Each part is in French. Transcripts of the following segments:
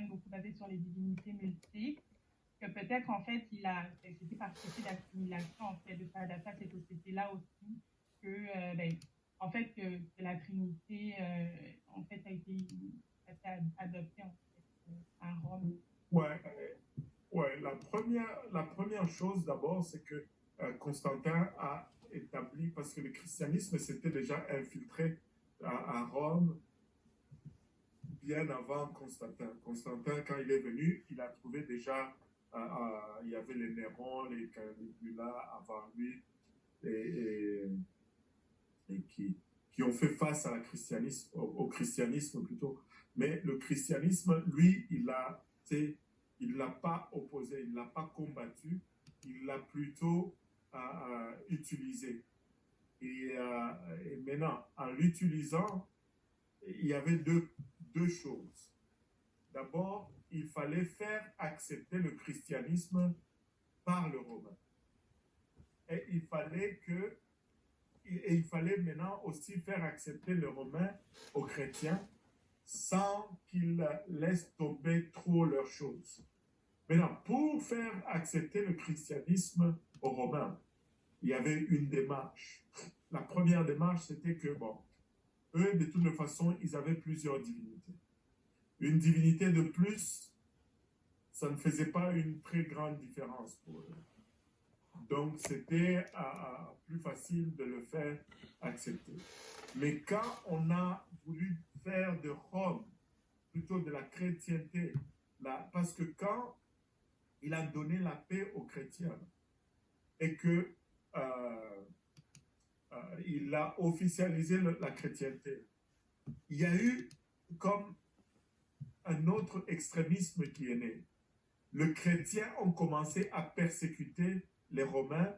même beaucoup basé sur les divinités multiples, que peut-être en fait c'était par souci d'assimilation en fait, de s'adapter à cette société-là aussi, en fait que la Trinité en fait a été adoptée en fait, à Rome. Ouais, ouais. La première chose d'abord, c'est que Constantin a établi, parce que le christianisme s'était déjà infiltré à Rome bien avant Constantin. Constantin, quand il est venu, il a trouvé déjà, il y avait les Néron, les Caligula avant lui, et qui ont fait face à au christianisme plutôt. Mais le christianisme, lui, il l'a pas opposé, il l'a pas combattu, il l'a plutôt utilisé. Et maintenant, en l'utilisant, il y avait deux choses. D'abord, il fallait faire accepter le christianisme par le Romain. Et il fallait maintenant aussi faire accepter le Romain aux chrétiens sans qu'ils laissent tomber trop leurs choses. Maintenant, pour faire accepter le christianisme aux Romains, il y avait une démarche. La première démarche, c'était que, eux, de toute façon, ils avaient plusieurs divinités. Une divinité de plus, ça ne faisait pas une très grande différence pour eux. Donc, c'était plus facile de le faire accepter. Mais quand on a voulu faire de Rome, plutôt de la chrétienté, parce que quand il a donné la paix aux chrétiens et que il a officialisé la chrétienté, il y a eu comme un autre extrémisme qui est né. Les chrétiens ont commencé à persécuter les Romains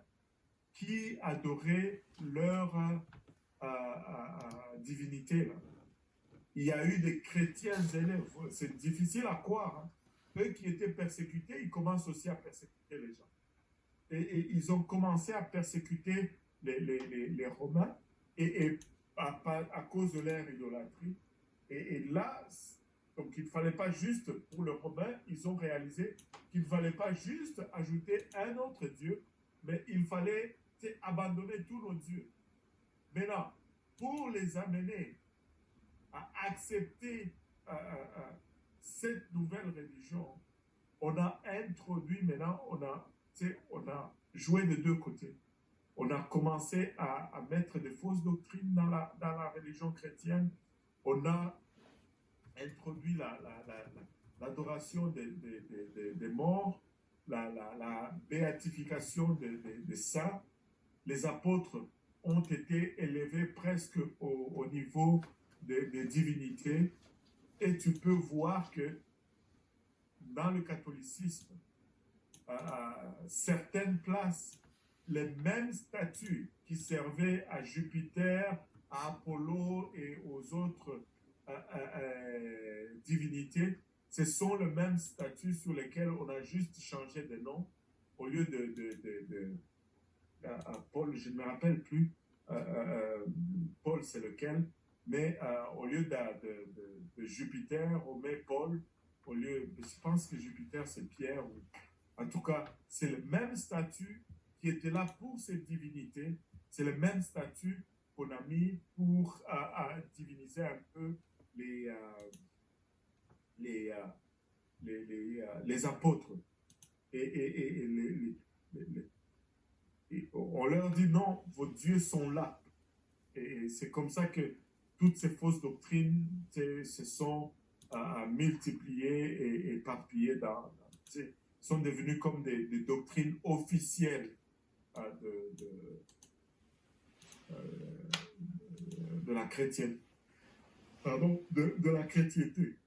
qui adoraient leur divinité. Là. Il y a eu des chrétiens zélés, c'est difficile à croire. Hein. Eux qui étaient persécutés, ils commencent aussi à persécuter les gens. Et ils ont commencé à persécuter les Romains et à cause de leur idolâtrie. Et là, donc il ne fallait pas juste, pour le Romain, ils ont réalisé qu'il ne fallait pas juste ajouter un autre Dieu, mais il fallait abandonner tous nos dieux. Maintenant, pour les amener à accepter cette nouvelle religion, on a introduit maintenant, on a joué de deux côtés. On a commencé à mettre des fausses doctrines dans la religion chrétienne. On a introduit l'adoration des morts, la béatification des saints. Les apôtres ont été élevés presque au niveau des divinités. Et tu peux voir que dans le catholicisme, certaines places, les mêmes statues qui servaient à Jupiter, à Apollo et aux autres divinités, ce sont les mêmes statues sur lesquelles on a juste changé de nom. Au lieu de Paul, je ne me rappelle plus, Paul c'est lequel, mais au lieu de Jupiter, on met Paul. Je pense que Jupiter c'est Pierre. En tout cas, c'est le même statut qui était là pour cette divinité. C'est le même statut qu'on a mis pour diviniser un peu les apôtres. Et on leur dit non, vos dieux sont là. Et c'est comme ça que toutes ces fausses doctrines se sont multipliées et éparpillées sont devenues comme des doctrines officielles de la chrétienne. Pardon, de la chrétienté.